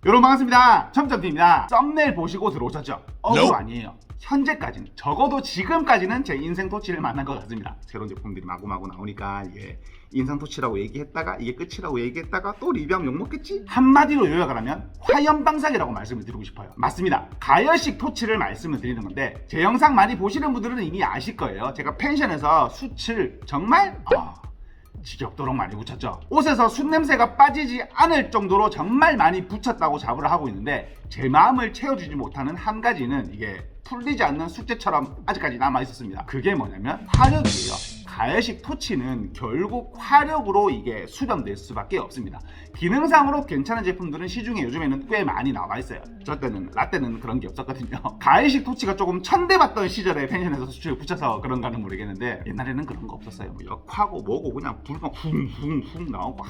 여러분 반갑습니다. 첨점TV입니다. 썸네일 보시고 들어오셨죠? 그거 아니에요. 현재까지는, 적어도 지금까지는 제 인생 토치를 만난 것 같습니다. 새로운 제품들이 마구마구 나오니까 이게 인생 토치라고 얘기했다가 이게 끝이라고 얘기했다가 또 리뷰하면 욕먹겠지? 한마디로 요약을 하면 화염방사기라고 말씀을 드리고 싶어요. 맞습니다. 가열식 토치를 말씀을 드리는 건데, 제 영상 많이 보시는 분들은 이미 아실 거예요. 제가 펜션에서 숯을 정말 지겹도록 많이 붙였죠. 옷에서 숯 냄새가 빠지지 않을 정도로 정말 많이 붙였다고 자부를 하고 있는데, 제 마음을 채워주지 못하는 한 가지는 이게 풀리지 않는 숙제처럼 아직까지 남아 있었습니다. 그게 뭐냐면 화력이에요. 가열식 토치는 결국 화력으로 이게 수렴될 수밖에 없습니다. 기능상으로 괜찮은 제품들은 시중에 요즘에는 꽤 많이 나와 있어요. 저 때는 라떼는 그런 게 없었거든요. 가열식 토치가 조금 천대받던 시절에 펜션에서 수치를 붙여서 그런가는 모르겠는데, 옛날에는 그런 거 없었어요. 뭐 역하고 뭐고 그냥 불만 훅훅훅 나오고.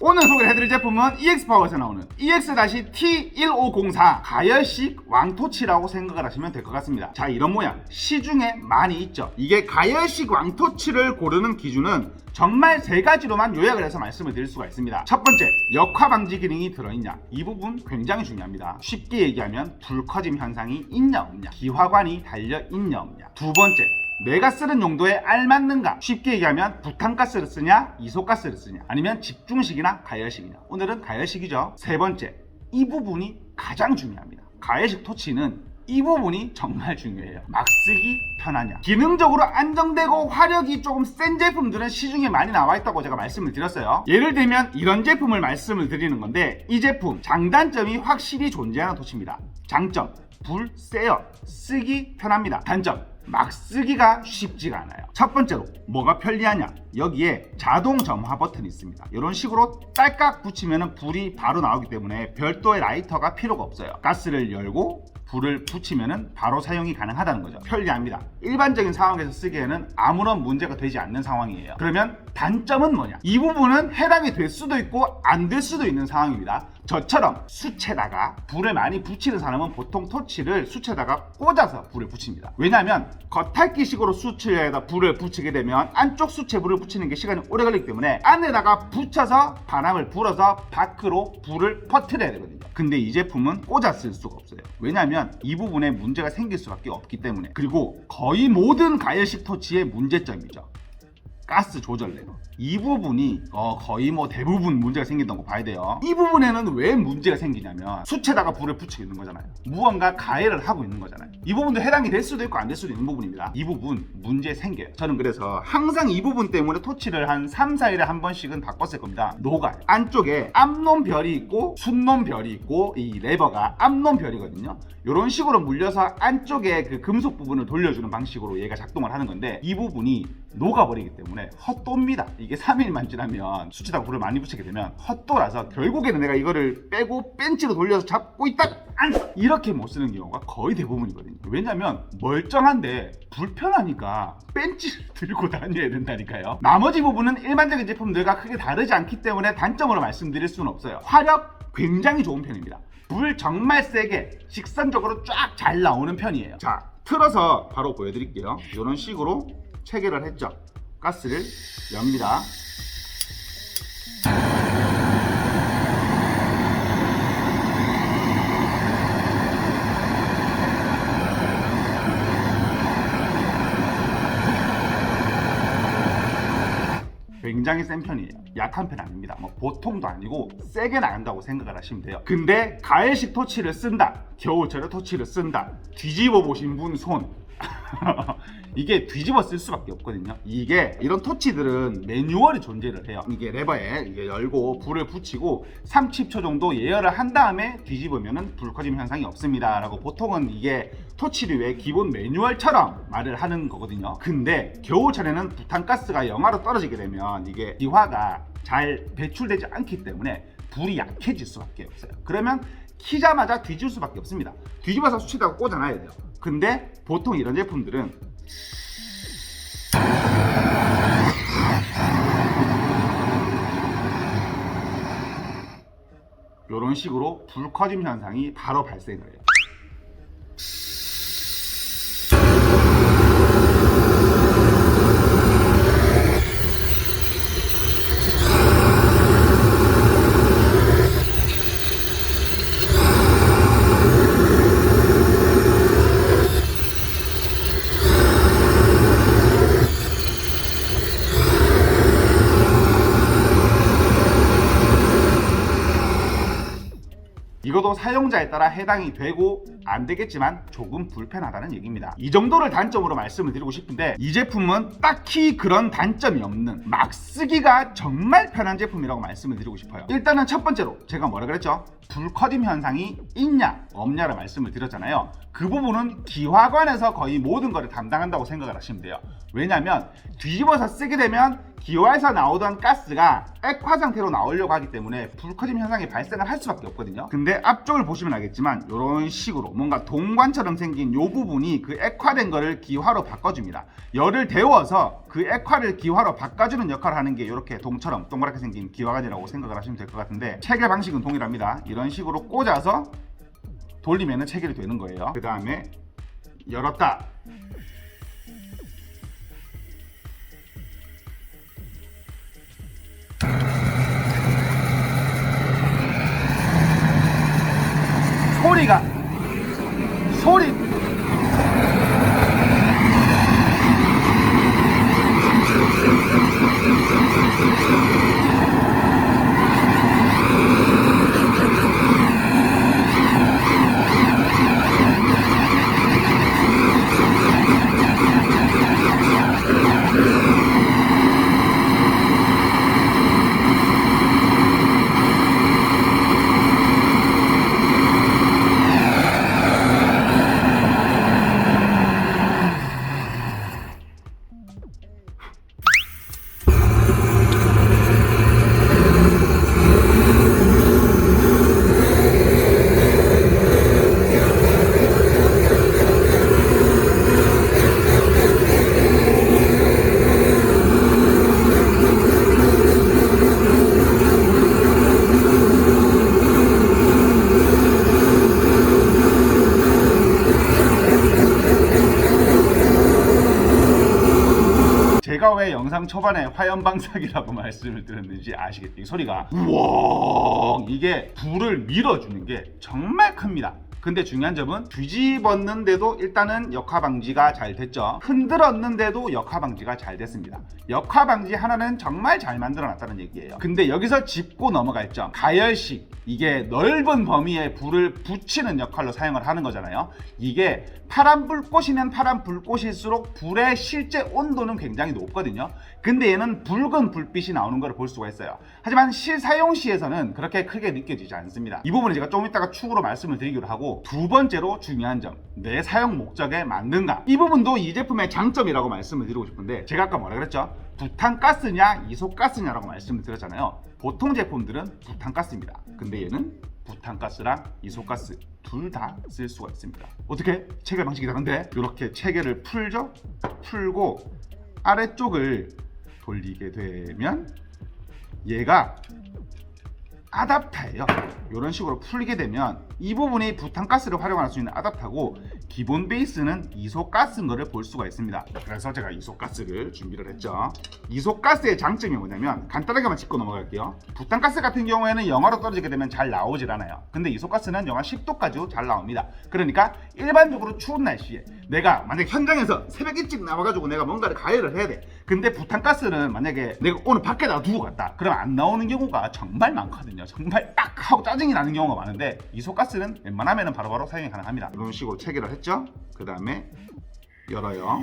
오늘 소개해드릴 제품은 EX파워에서 나오는 EX-T1504 가열식 왕토치라고 생각을 하시면 될 것 같습니다. 자, 이런 모양 시중에 많이 있죠. 이게 가열식 왕토치를 고르는 기준은 정말 세 가지로만 요약을 해서 말씀을 드릴 수가 있습니다. 첫 번째, 역화 방지 기능이 들어있냐. 이 부분 굉장히 중요합니다. 쉽게 얘기하면 불 커짐 현상이 있냐 없냐, 기화관이 달려있냐 없냐. 두 번째, 내가 쓰는 용도에 알맞는가. 쉽게 얘기하면 부탄가스를 쓰냐 이소가스를 쓰냐, 아니면 집중식이나 가열식이냐. 오늘은 가열식이죠. 세 번째, 이 부분이 가장 중요합니다. 가열식 토치는 이 부분이 정말 중요해요. 막 쓰기 편하냐. 기능적으로 안정되고 화력이 조금 센 제품들은 시중에 많이 나와 있다고 제가 말씀을 드렸어요. 예를 들면 이런 제품을 말씀을 드리는 건데, 이 제품 장단점이 확실히 존재하는 토치입니다. 장점, 불 세요. 쓰기 편합니다. 단점, 막 쓰기가 쉽지가 않아요. 첫 번째로 뭐가 편리하냐. 여기에 자동 점화 버튼이 있습니다. 이런 식으로 딸깍 붙이면 불이 바로 나오기 때문에 별도의 라이터가 필요가 없어요. 가스를 열고 불을 붙이면 바로 사용이 가능하다는 거죠. 편리합니다. 일반적인 상황에서 쓰기에는 아무런 문제가 되지 않는 상황이에요. 그러면 단점은 뭐냐. 이 부분은 해당이 될 수도 있고 안 될 수도 있는 상황입니다. 저처럼 숯에다가 불을 많이 붙이는 사람은 보통 토치를 숯에다가 꽂아서 불을 붙입니다. 왜냐하면 겉핥기식으로 숯에다 불을 붙이게 되면 안쪽 숯에 불을 붙이는 게 시간이 오래 걸리기 때문에 안에다가 붙여서 바람을 불어서 밖으로 불을 퍼뜨려야 되거든요. 근데 이 제품은 꽂아 쓸 수가 없어요. 왜냐하면 이 부분에 문제가 생길 수밖에 없기 때문에. 그리고 거의 모든 가열식 토치의 문제점이죠. 가스 조절 레버. 이 부분이 거의 대부분 문제가 생긴다고 봐야 돼요. 이 부분에는 왜 문제가 생기냐면 숯에다가 불을 붙이고 있는 거잖아요. 무언가 가열을 하고 있는 거잖아요. 이 부분도 해당이 될 수도 있고 안 될 수도 있는 부분입니다. 이 부분 문제 생겨요. 저는 그래서 항상 이 부분 때문에 토치를 한 3, 4일에 한 번씩은 바꿨을 겁니다. 녹아요. 안쪽에 앞놈 별이 있고 숯놈 별이 있고, 이 레버가 앞놈 별이거든요. 이런 식으로 물려서 안쪽에 그 금속 부분을 돌려주는 방식으로 얘가 작동을 하는 건데, 이 부분이 녹아버리기 때문에 헛도입니다. 이게 3일만 지나면 숯에다가 불을 많이 붙이게 되면 헛도라서 결국에는 내가 이거를 빼고 벤치로 돌려서 잡고 있다 이렇게 못 쓰는 경우가 거의 대부분이거든요. 왜냐면 멀쩡한데 불편하니까 벤치를 들고 다녀야 된다니까요. 나머지 부분은 일반적인 제품들과 크게 다르지 않기 때문에 단점으로 말씀드릴 수는 없어요. 화력 굉장히 좋은 편입니다. 불 정말 세게 직선적으로 쫙 잘 나오는 편이에요. 자, 틀어서 바로 보여드릴게요. 이런 식으로 체결을 했죠. 가스를 엽니다. 굉장히 센 편이에요. 약한 편 아닙니다. 보통도 아니고 세게 나간다고 생각을 하시면 돼요. 근데 가열식 토치를 쓴다, 겨울철에 토치를 쓴다, 뒤집어 보신 분 손 이게 뒤집어 쓸 수밖에 없거든요. 이게 이런 토치들은 매뉴얼이 존재를 해요. 이게 레버에 이게 열고 불을 붙이고 30초 정도 예열을 한 다음에 뒤집으면 불 커짐 현상이 없습니다 라고 보통은 이게 토치류의 기본 매뉴얼처럼 말을 하는 거거든요. 근데 겨울철에는 부탄가스가 영하로 떨어지게 되면 이게 기화가 잘 배출되지 않기 때문에 불이 약해질 수밖에 없어요. 그러면 키자마자 뒤질 수밖에 없습니다. 뒤집어서 숯에다가 꽂아놔야 돼요. 근데 보통 이런 제품들은 이런 식으로 불 커짐 현상이 바로 발생을 해요. 이것도 사용자에 따라 해당이 되고 안 되겠지만 조금 불편하다는 얘기입니다. 이 정도를 단점으로 말씀을 드리고 싶은데 이 제품은 딱히 그런 단점이 없는 막 쓰기가 정말 편한 제품이라고 말씀을 드리고 싶어요. 일단은 첫 번째로 제가 뭐라 그랬죠? 불커짐 현상이 있냐 없냐를 말씀을 드렸잖아요. 그 부분은 기화관에서 거의 모든 것을 담당한다고 생각을 하시면 돼요. 왜냐하면 뒤집어서 쓰게 되면 기화에서 나오던 가스가 액화 상태로 나오려고 하기 때문에 불커짐 현상이 발생을 할 수밖에 없거든요. 근데 앞쪽을 보시면 알겠지만 이런 식으로 뭔가 동관처럼 생긴 이 부분이 그 액화된 거를 기화로 바꿔줍니다. 열을 데워서 그 액화를 기화로 바꿔주는 역할을 하는 게 이렇게 동처럼 동그랗게 생긴 기화관이라고 생각을 하시면 될 것 같은데 체결 방식은 동일합니다. 이런 식으로 꽂아서 돌리면 체결이 되는 거예요. 그 다음에 열었다. 소리 제가 왜 영상 초반에 화염방사기라고 말씀을 드렸는지 아시겠죠? 이 소리가 우와 이게 불을 밀어주는 게 정말 큽니다. 근데 중요한 점은 뒤집었는데도 일단은 역화방지가 잘 됐죠. 흔들었는데도 역화방지가 잘 됐습니다. 역화방지 하나는 정말 잘 만들어놨다는 얘기예요. 근데 여기서 짚고 넘어갈 점, 가열식, 이게 넓은 범위에 불을 붙이는 역할로 사용을 하는 거잖아요. 이게 파란 불꽃이면 파란 불꽃일수록 불의 실제 온도는 굉장히 높거든요. 근데 얘는 붉은 불빛이 나오는 걸 볼 수가 있어요. 하지만 실사용 시에서는 그렇게 크게 느껴지지 않습니다. 이 부분은 제가 조금 이따가 추후로 말씀을 드리기로 하고, 두 번째로 중요한 점, 내 사용 목적에 맞는가. 이 부분도 이 제품의 장점이라고 말씀을 드리고 싶은데, 제가 아까 뭐라 그랬죠? 부탄가스냐 이소가스냐라고 말씀을 드렸잖아요. 보통 제품들은 부탄가스입니다. 근데 얘는 부탄가스랑 이소가스 둘 다 쓸 수가 있습니다. 어떻게? 체결 방식이 다른데 이렇게 체결을 풀죠? 풀고 아래쪽을 돌리게 되면 얘가 아답타예요. 이런 식으로 풀게 되면 이 부분이 부탄가스를 활용할 수 있는 아답타고, 기본 베이스는 이소가스인 것을 볼 수가 있습니다. 그래서 제가 이소가스를 준비를 했죠. 이소가스의 장점이 뭐냐면, 간단하게만 짚고 넘어갈게요. 부탄가스 같은 경우에는 영하로 떨어지게 되면 잘 나오질 않아요. 근데 이소가스는 영하 10도까지도 잘 나옵니다. 그러니까 일반적으로 추운 날씨에 내가 만약에 현장에서 새벽 일찍 나와가지고 내가 뭔가를 가열을 해야 돼. 근데 부탄가스는 만약에 내가 오늘 밖에다가 두고 갔다, 그럼 안 나오는 경우가 정말 많거든요. 정말 딱 하고 짜증이 나는 경우가 많은데, 이소가스는 웬만하면 바로바로 사용이 가능합니다. 이런 식으로 체결을 했죠. 그 다음에 열어요.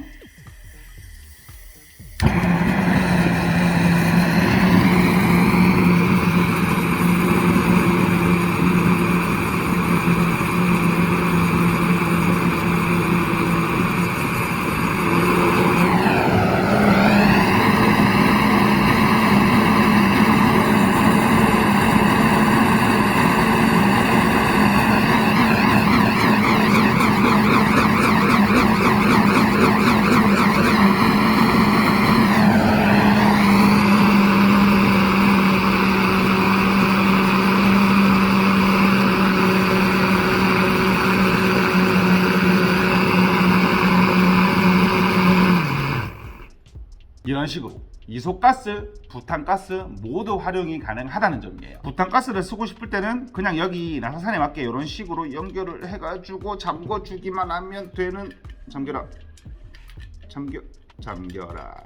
이런 식으로 이소가스, 부탄가스 모두 활용이 가능하다는 점이에요. 부탄가스를 쓰고 싶을 때는 그냥 여기 나사산에 맞게 이런 식으로 연결을 해가지고 잠궈주기만 하면 되는, 잠겨라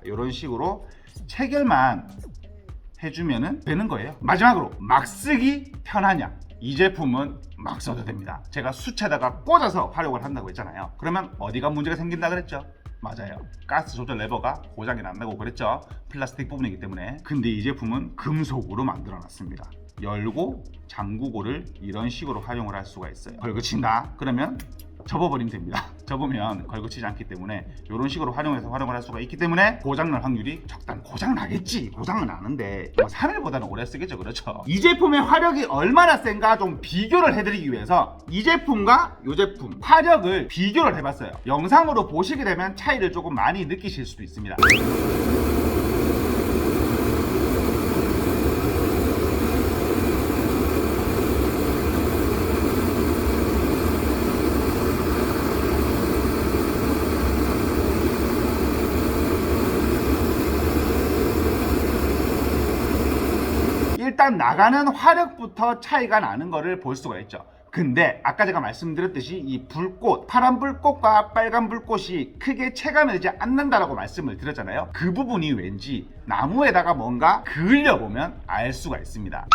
이런 식으로 체결만 해주면은 되는 거예요. 마지막으로 막 쓰기 편하냐? 이 제품은 막 써도 됩니다. 제가 수채에다가 꽂아서 활용을 한다고 했잖아요. 그러면 어디가 문제가 생긴다 그랬죠? 맞아요. 가스 조절 레버가 고장이 난다고 그랬죠. 플라스틱 부분이기 때문에. 근데 이 제품은 금속으로 만들어 놨습니다. 열고 잠그고를 이런 식으로 활용을 할 수가 있어요. 걸그친다 그러면 접어버리면 됩니다. 접으면 걸그치지 않기 때문에 이런 식으로 활용해서 활용을 할 수가 있기 때문에 고장날 확률이 적당. 고장 나겠지. 고장은 나는데 뭐 3일보다는 오래 쓰겠죠. 그렇죠. 이 제품의 화력이 얼마나 센가 좀 비교를 해드리기 위해서 이 제품과 이 제품 화력을 비교를 해봤어요. 영상으로 보시게 되면 차이를 조금 많이 느끼실 수도 있습니다. 일단 나가는 화력부터 차이가 나는 거를 볼 수가 있죠. 근데 아까 제가 말씀드렸듯이 이 불꽃, 파란 불꽃과 빨간 불꽃이 크게 체감이 되지 않는다라고 말씀을 드렸잖아요. 그 부분이 왠지 나무에다가 뭔가 그을려 보면 알 수가 있습니다.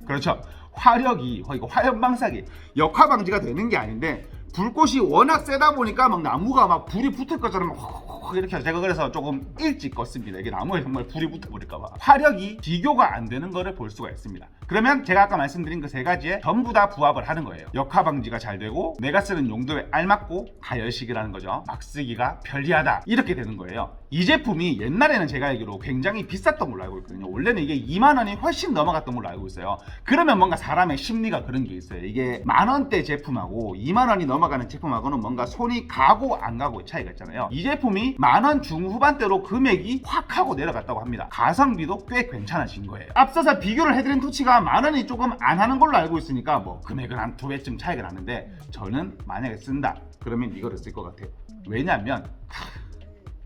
그렇죠. 화력이 이거 화염 방사기 역화 방지가 되는 게 아닌데 불꽃이 워낙 세다 보니까 막 나무가 막 불이 붙을 것처럼 막 이렇게 제가 그래서 조금 일찍 껐습니다. 이게 나무에 정말 불이 붙어버릴까봐. 화력이 비교가 안 되는 거를 볼 수가 있습니다. 그러면 제가 아까 말씀드린 그 세 가지에 전부 다 부합을 하는 거예요. 역화 방지가 잘 되고 내가 쓰는 용도에 알맞고 가열식이라는 거죠. 막 쓰기가 편리하다 이렇게 되는 거예요. 이 제품이 옛날에는 제가 알기로 굉장히 비쌌던 걸로 알고 있거든요. 원래는 이게 2만 원이 훨씬 넘어갔던 걸로 알고 있어요. 그러면 뭔가 사람의 심리가 그런 게 있어요. 이게 만 원대 제품하고 2만 원이 넘어가는 제품하고는 뭔가 손이 가고 안 가고의 차이가 있잖아요. 이 제품이 만 원 중후반대로 금액이 확 하고 내려갔다고 합니다. 가성비도 꽤 괜찮아진 거예요. 앞서서 비교를 해드린 토치가 만 원이 조금 안 하는 걸로 알고 있으니까 뭐 금액은 한 2배쯤 차이가 나는데 저는 만약에 쓴다 그러면 이거를 쓸 것 같아요. 왜냐면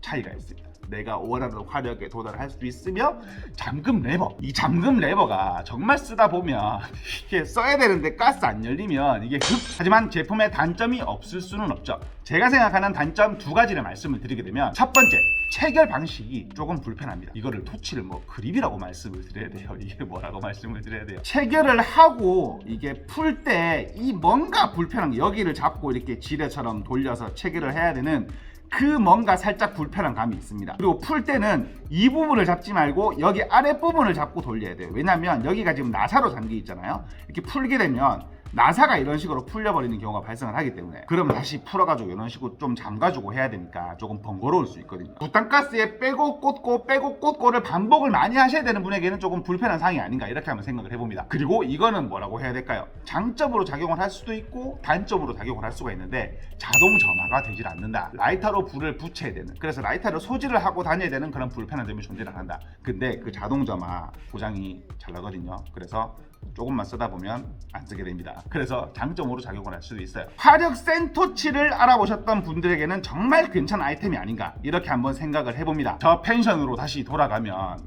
차이가 있습니다. 내가 원하는 화력에 도달할 수 있으며 잠금 레버, 이 잠금 레버가 정말 쓰다 보면 이게 써야 되는데 가스 안 열리면 이게 하지만 제품에 단점이 없을 수는 없죠. 제가 생각하는 단점 두 가지를 말씀을 드리게 되면 첫 번째, 체결 방식이 조금 불편합니다. 이거를 토치를 뭐 그립이라고 말씀을 드려야 돼요. 이게 뭐라고 말씀을 드려야 돼요. 체결을 하고 이게 풀 때 이 뭔가 불편한 게 여기를 잡고 이렇게 지뢰처럼 돌려서 체결을 해야 되는 그 뭔가 살짝 불편한 감이 있습니다. 그리고 풀 때는 이 부분을 잡지 말고 여기 아랫부분을 잡고 돌려야 돼요. 왜냐면 여기가 지금 나사로 잠겨 있잖아요. 이렇게 풀게 되면 나사가 이런 식으로 풀려버리는 경우가 발생을 하기 때문에 그러면 다시 풀어가지고 이런 식으로 좀 잠가주고 해야 되니까 조금 번거로울 수 있거든요. 부탄가스에 빼고 꽂고를 반복을 많이 하셔야 되는 분에게는 조금 불편한 사항이 아닌가 이렇게 한번 생각을 해봅니다. 그리고 이거는 뭐라고 해야 될까요? 장점으로 작용을 할 수도 있고 단점으로 작용을 할 수가 있는데 자동 점화가 되질 않는다. 라이터로 불을 붙여야 되는, 그래서 라이터를 소지를 하고 다녀야 되는 그런 불편한 점이 존재를 한다. 근데 그 자동 점화 고장이 잘 나거든요. 그래서 조금만 쓰다 보면 안 쓰게 됩니다. 그래서 장점으로 작용을 할 수도 있어요. 화력 센 토치를 알아보셨던 분들에게는 정말 괜찮은 아이템이 아닌가 이렇게 한번 생각을 해봅니다. 저 펜션으로 다시 돌아가면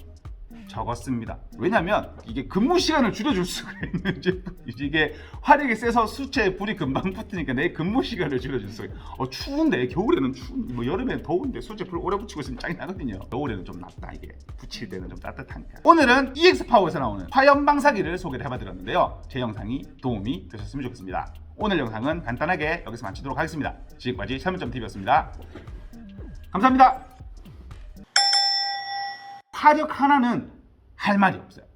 적었습니다. 왜냐면 이게 근무 시간을 줄여줄 수가 있는 제품. 이게 화력이 세서 수체에 불이 금방 붙으니까 내 근무 시간을 줄여줄 수가 있어요. 추운데 겨울에는 뭐 여름에는 더운데 수체 불 오래 붙이고 있으면 짱이 나거든요. 겨울에는 좀 낫다. 이게 붙일 때는 좀 따뜻하니까. 오늘은 EX파워에서 나오는 화염 방사기를 소개를 해봐드렸는데요. 제 영상이 도움이 되셨으면 좋겠습니다. 오늘 영상은 간단하게 여기서 마치도록 하겠습니다. 지금까지 설문점TV였습니다. 감사합니다. 화력 하나는 할 말이 없어요.